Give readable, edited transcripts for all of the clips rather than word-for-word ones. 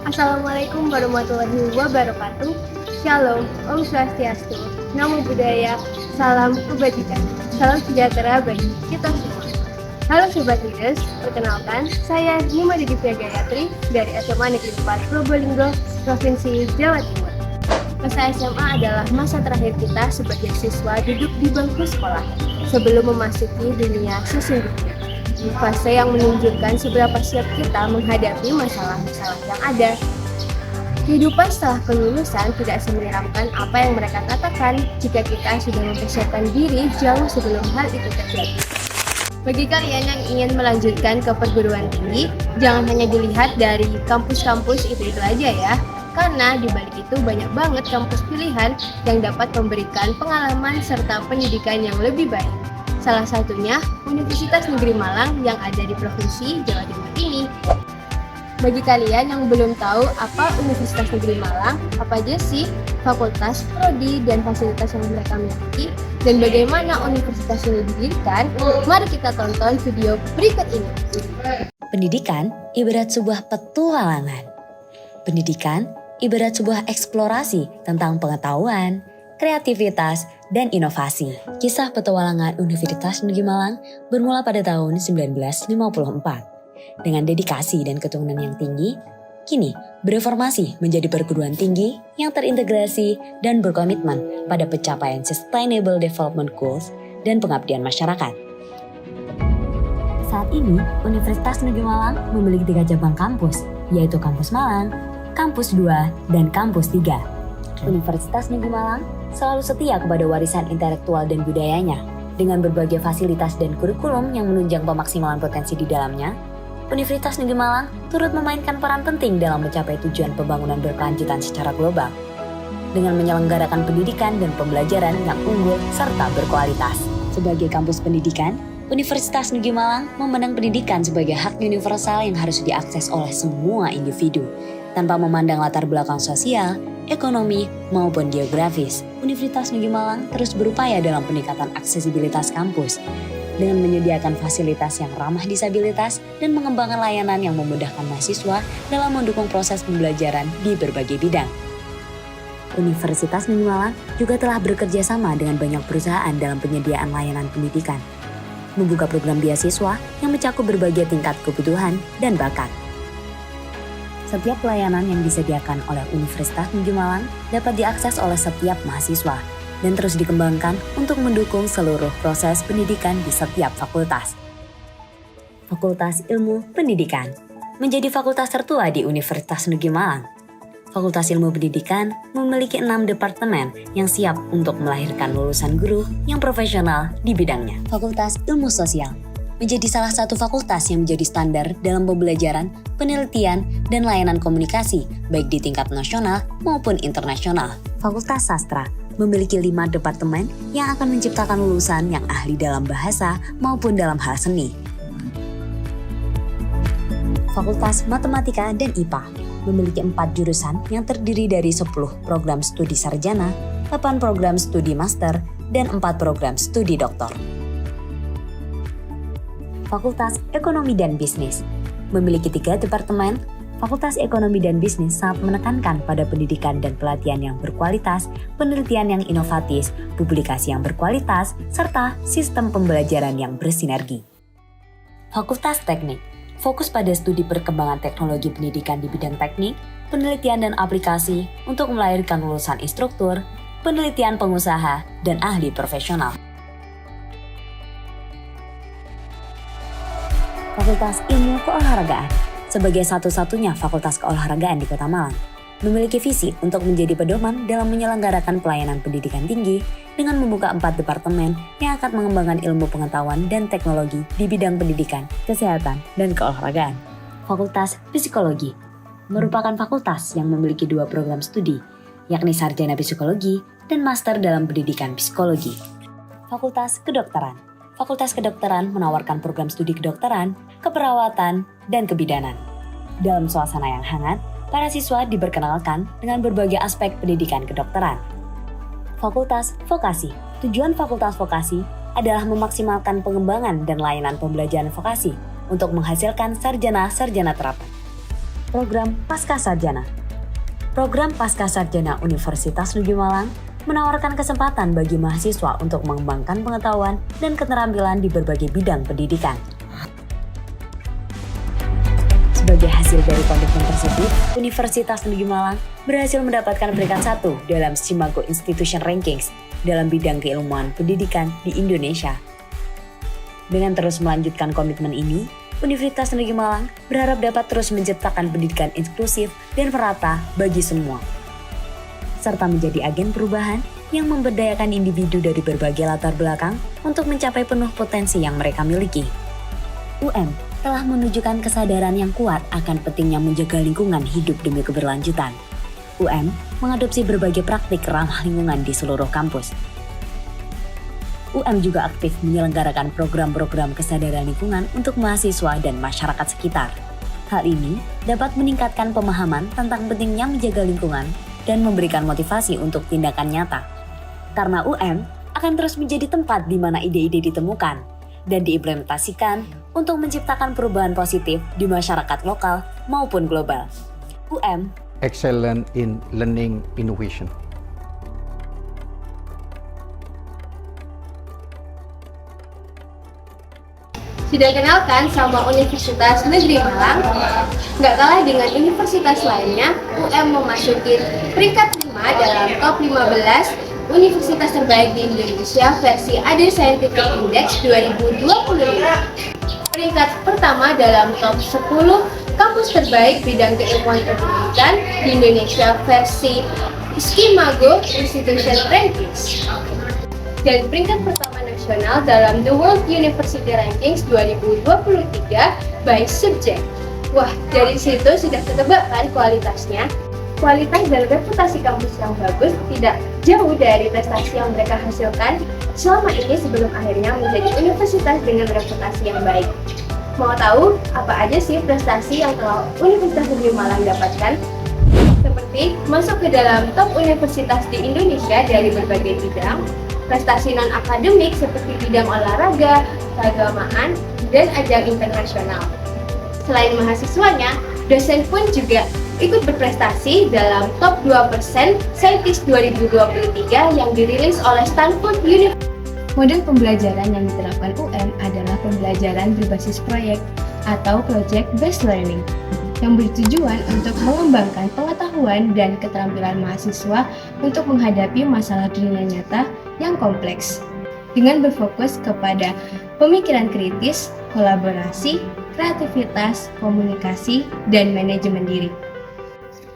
Assalamualaikum warahmatullahi wabarakatuh. Shalom, Om Swastiastu, Namo Buddhaya, Salam Kebajikan, Salam sejahtera bagi kita semua. Halo Sobat Leaders, perkenalkan saya Nima Divya Gayatri dari SMA Negeri 4 Probolinggo, Provinsi Jawa Timur. Masa SMA adalah masa terakhir kita sebagai siswa duduk di bangku sekolah sebelum memasuki dunia sesungguhnya. Fase yang menunjukkan seberapa siap kita menghadapi masalah-masalah yang ada. Kehidupan setelah kelulusan tidak semenyeramkan apa yang mereka katakan jika kita sudah mempersiapkan diri jauh sebelum hal itu terjadi. Bagi kalian yang ingin melanjutkan ke perguruan tinggi, jangan hanya dilihat dari kampus-kampus itu aja ya, karena di balik itu banyak banget kampus pilihan yang dapat memberikan pengalaman serta pendidikan yang lebih baik. Salah satunya Universitas Negeri Malang yang ada di Provinsi Jawa Timur ini. Bagi kalian yang belum tahu apa Universitas Negeri Malang, apa aja sih fakultas, prodi, dan fasilitas yang mereka miliki, dan bagaimana universitas ini didirikan, mari kita tonton video berikut ini. Pendidikan ibarat sebuah petualangan. Pendidikan ibarat sebuah eksplorasi tentang pengetahuan, kreativitas, dan inovasi. Kisah petualangan Universitas Negeri Malang bermula pada tahun 1954. Dengan dedikasi dan keturunan yang tinggi, kini bereformasi menjadi perguruan tinggi yang terintegrasi dan berkomitmen pada pencapaian Sustainable Development Goals dan pengabdian masyarakat. Saat ini, Universitas Negeri Malang memiliki 3 cabang kampus, yaitu Kampus Malang, Kampus 2, dan Kampus 3. Universitas Negeri Malang selalu setia kepada warisan intelektual dan budayanya. Dengan berbagai fasilitas dan kurikulum yang menunjang pemaksimalan potensi di dalamnya, Universitas Negeri Malang turut memainkan peran penting dalam mencapai tujuan pembangunan berkelanjutan secara global. Dengan menyelenggarakan pendidikan dan pembelajaran yang unggul serta berkualitas. Sebagai kampus pendidikan, Universitas Negeri Malang memandang pendidikan sebagai hak universal yang harus diakses oleh semua individu, tanpa memandang latar belakang sosial, ekonomi, maupun geografis. Universitas Negeri Malang terus berupaya dalam peningkatan aksesibilitas kampus, dengan menyediakan fasilitas yang ramah disabilitas dan mengembangkan layanan yang memudahkan mahasiswa dalam mendukung proses pembelajaran di berbagai bidang. Universitas Negeri Malang juga telah bekerja sama dengan banyak perusahaan dalam penyediaan layanan pendidikan, membuka program beasiswa yang mencakup berbagai tingkat kebutuhan dan bakat. Setiap pelayanan yang disediakan oleh Universitas Negeri Malang dapat diakses oleh setiap mahasiswa dan terus dikembangkan untuk mendukung seluruh proses pendidikan di setiap fakultas. Fakultas Ilmu Pendidikan menjadi fakultas tertua di Universitas Negeri Malang. Fakultas Ilmu Pendidikan memiliki 6 departemen yang siap untuk melahirkan lulusan guru yang profesional di bidangnya. Fakultas Ilmu Sosial menjadi salah satu fakultas yang menjadi standar dalam pembelajaran, penelitian, dan layanan komunikasi baik di tingkat nasional maupun internasional. Fakultas Sastra memiliki 5 departemen yang akan menciptakan lulusan yang ahli dalam bahasa maupun dalam hal seni. Fakultas Matematika dan IPA memiliki 4 jurusan yang terdiri dari 10 program studi sarjana, 8 program studi master, dan 4 program studi doktor. Fakultas Ekonomi dan Bisnis memiliki 3 departemen. Fakultas Ekonomi dan Bisnis sangat menekankan pada pendidikan dan pelatihan yang berkualitas, penelitian yang inovatif, publikasi yang berkualitas, serta sistem pembelajaran yang bersinergi. Fakultas Teknik fokus pada studi perkembangan teknologi pendidikan di bidang teknik, penelitian dan aplikasi untuk melahirkan lulusan instruktur, penelitian pengusaha, dan ahli profesional. Fakultas Ilmu Keolahragaan sebagai satu-satunya fakultas keolahragaan di Kota Malang, memiliki visi untuk menjadi pedoman dalam menyelenggarakan pelayanan pendidikan tinggi dengan membuka 4 departemen yang akan mengembangkan ilmu pengetahuan dan teknologi di bidang pendidikan, kesehatan, dan keolahragaan. Fakultas Psikologi merupakan fakultas yang memiliki 2 program studi, yakni Sarjana Psikologi dan Master dalam Pendidikan Psikologi. Fakultas Kedokteran. Fakultas Kedokteran menawarkan program studi kedokteran, keperawatan, dan kebidanan. Dalam suasana yang hangat, para siswa diperkenalkan dengan berbagai aspek pendidikan kedokteran. Fakultas Vokasi. Tujuan Fakultas Vokasi adalah memaksimalkan pengembangan dan layanan pembelajaran vokasi untuk menghasilkan sarjana-sarjana terapan. program Pasca Sarjana. Program Pasca Sarjana Universitas Negeri Malang menawarkan kesempatan bagi mahasiswa untuk mengembangkan pengetahuan dan keterampilan di berbagai bidang pendidikan. Sebagai hasil dari komitmen tersebut, Universitas Negeri Malang berhasil mendapatkan peringkat 1 dalam Simago Institution Rankings dalam bidang keilmuan pendidikan di Indonesia. Dengan terus melanjutkan komitmen ini, Universitas Negeri Malang berharap dapat terus menciptakan pendidikan inklusif dan merata bagi semua, serta menjadi agen perubahan yang memberdayakan individu dari berbagai latar belakang untuk mencapai penuh potensi yang mereka miliki. UM telah menunjukkan kesadaran yang kuat akan pentingnya menjaga lingkungan hidup demi keberlanjutan. UM mengadopsi berbagai praktik ramah lingkungan di seluruh kampus. UM juga aktif menyelenggarakan program-program kesadaran lingkungan untuk mahasiswa dan masyarakat sekitar. Hal ini dapat meningkatkan pemahaman tentang pentingnya menjaga lingkungan dan memberikan motivasi untuk tindakan nyata. Karena UM akan terus menjadi tempat di mana ide-ide ditemukan dan diimplementasikan untuk menciptakan perubahan positif di masyarakat lokal maupun global. UM excellent in learning innovation. Sudah kenalkan sama Universitas Negeri Malang? Nggak kalah dengan universitas lainnya, UM memasuki peringkat 5 dalam top 15 universitas terbaik di Indonesia versi Other Scientific Index 2025. Peringkat pertama dalam top 10 kampus terbaik bidang keilmuan pendidikan di Indonesia versi Simago Institution Rankings. Dan peringkat pertama nasional dalam The World University Rankings 2023 by Subject. Wah, dari situ sudah ketebak kan kualitasnya? Kualitas dan reputasi kampus yang bagus tidak jauh dari prestasi yang mereka hasilkan selama ini sebelum akhirnya menjadi universitas dengan reputasi yang baik. Mau tahu apa aja sih prestasi yang telah Universitas Negeri Malang dapatkan? Seperti masuk ke dalam top universitas di Indonesia dari berbagai bidang, prestasi non-akademik seperti bidang olahraga, keagamaan, dan ajang internasional. Selain mahasiswanya, dosen pun juga ikut berprestasi dalam top 2% Scientist 2023 yang dirilis oleh Stanford University. Model pembelajaran yang diterapkan UM adalah pembelajaran berbasis proyek atau Project Based Learning yang bertujuan untuk mengembangkan pengetahuan dan keterampilan mahasiswa untuk menghadapi masalah dunia nyata yang kompleks dengan berfokus kepada pemikiran kritis, kolaborasi, kreativitas, komunikasi, dan manajemen diri.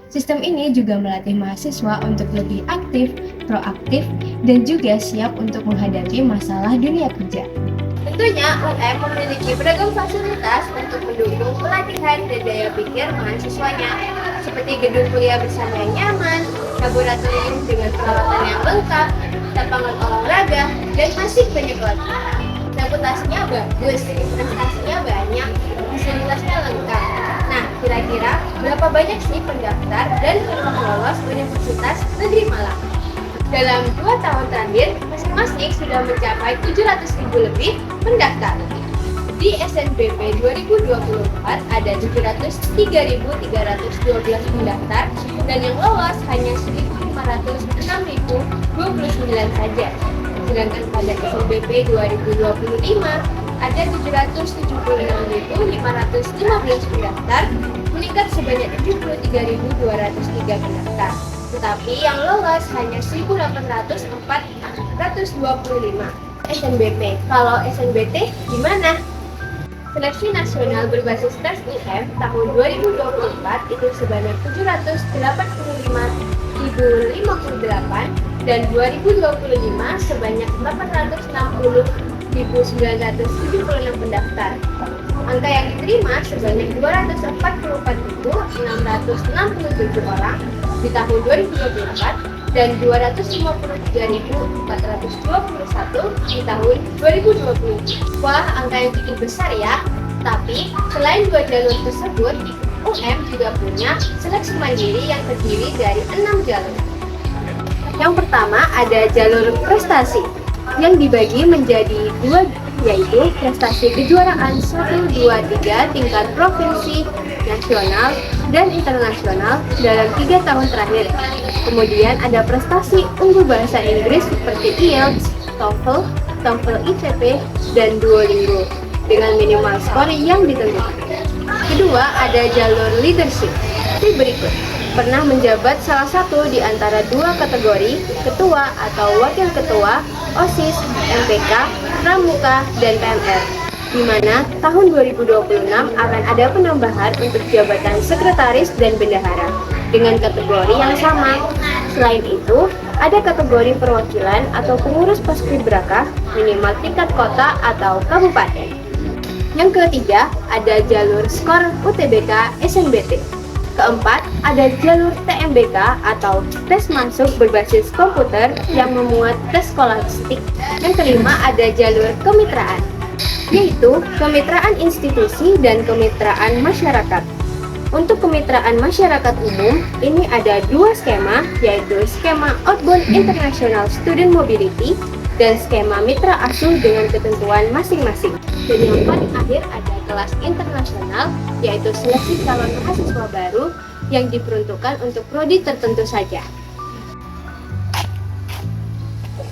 Sistem ini juga melatih mahasiswa untuk lebih aktif, proaktif, dan juga siap untuk menghadapi masalah dunia kerja. Tentunya UM memiliki beragam fasilitas untuk mendukung pelatihan dan daya pikir mahasiswanya, seperti gedung kuliah bersama yang nyaman, laboratorium dengan peralatan yang lengkap, lapangan olahraga, dan masih banyak lagi. Reputasinya bagus, prestasinya banyak, fasilitasnya lengkap. Nah, kira-kira berapa banyak sih pendaftar dan peluang lolos Universitas Negeri Malang? Dalam 2 tahun terakhir, masing-masing sudah mencapai 700.000 lebih pendaftar. Di SNBP 2024 ada 703.312 pendaftar dan yang lolos hanya 1.506.029 saja. Sedangkan pada SNBP 2025 ada 776.515 pendaftar, meningkat sebanyak 73.203 pendaftar. Tetapi yang lolos hanya 1.825 SNBP. Kalau SNBT gimana? Seleksi nasional berbasis tes UM tahun 2024 itu sebanyak 785.058 dan 2025 sebanyak 860.976 pendaftar. Angka yang diterima sebanyak 244.667 orang di tahun 2024 dan 253.421 di tahun 2020. Wah, angka yang cukup besar ya. Tapi selain 2 jalur tersebut, UM juga punya seleksi mandiri yang terdiri dari 6 jalur. Yang pertama ada jalur prestasi yang dibagi menjadi 2, yaitu prestasi kejuaraan 1, 2, 3 tingkat provinsi, nasional, dan internasional dalam 3 tahun terakhir. Kemudian ada prestasi unggul bahasa Inggris seperti IELTS, TOEFL, TOEFL ICP, dan Duolingo dengan minimal skor yang ditentukan. Kedua, ada jalur leadership. Seperti berikut. Pernah menjabat salah satu di antara 2 kategori, ketua atau wakil ketua, OSIS, MPK, Pramuka, dan PMR, di mana tahun 2026 akan ada penambahan untuk jabatan sekretaris dan bendahara dengan kategori yang sama. Selain itu, ada kategori perwakilan atau pengurus paskibraka minimal tingkat kota atau kabupaten. Yang ketiga, ada jalur skor UTBK SNBT. Keempat, ada jalur TMBK atau tes masuk berbasis komputer yang memuat tes skolastik. Yang kelima, ada jalur kemitraan, yaitu kemitraan institusi dan kemitraan masyarakat. Untuk kemitraan masyarakat umum, ini ada 2 skema, yaitu skema Outbound International Student Mobility dan skema mitra asuh dengan ketentuan masing-masing. Dan yang paling akhir ada kelas internasional, yaitu seleksi calon mahasiswa baru yang diperuntukkan untuk prodi tertentu saja.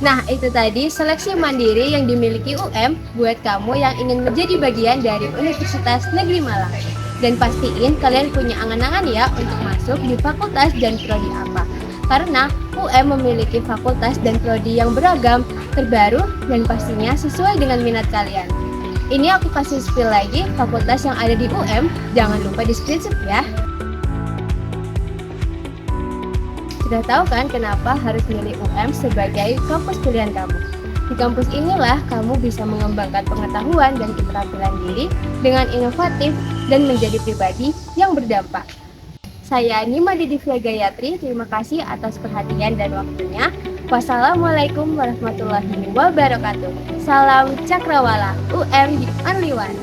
Nah, itu tadi seleksi mandiri yang dimiliki UM buat kamu yang ingin menjadi bagian dari Universitas Negeri Malang. Dan pastiin kalian punya angan-angan ya untuk masuk di fakultas dan prodi apa. Karena UM memiliki fakultas dan prodi yang beragam, terbaru, dan pastinya sesuai dengan minat kalian. Ini aku kasih spill lagi fakultas yang ada di UM, jangan lupa di screenshot ya. Sudah tahu kan kenapa harus milih UM sebagai kampus pilihan kamu? Di kampus inilah kamu bisa mengembangkan pengetahuan dan keterampilan diri dengan inovatif dan menjadi pribadi yang berdampak. Saya Nima Didivya Gayatri, terima kasih atas perhatian dan waktunya. Wassalamualaikum warahmatullahi wabarakatuh. Salam Cakrawala, UM the only one.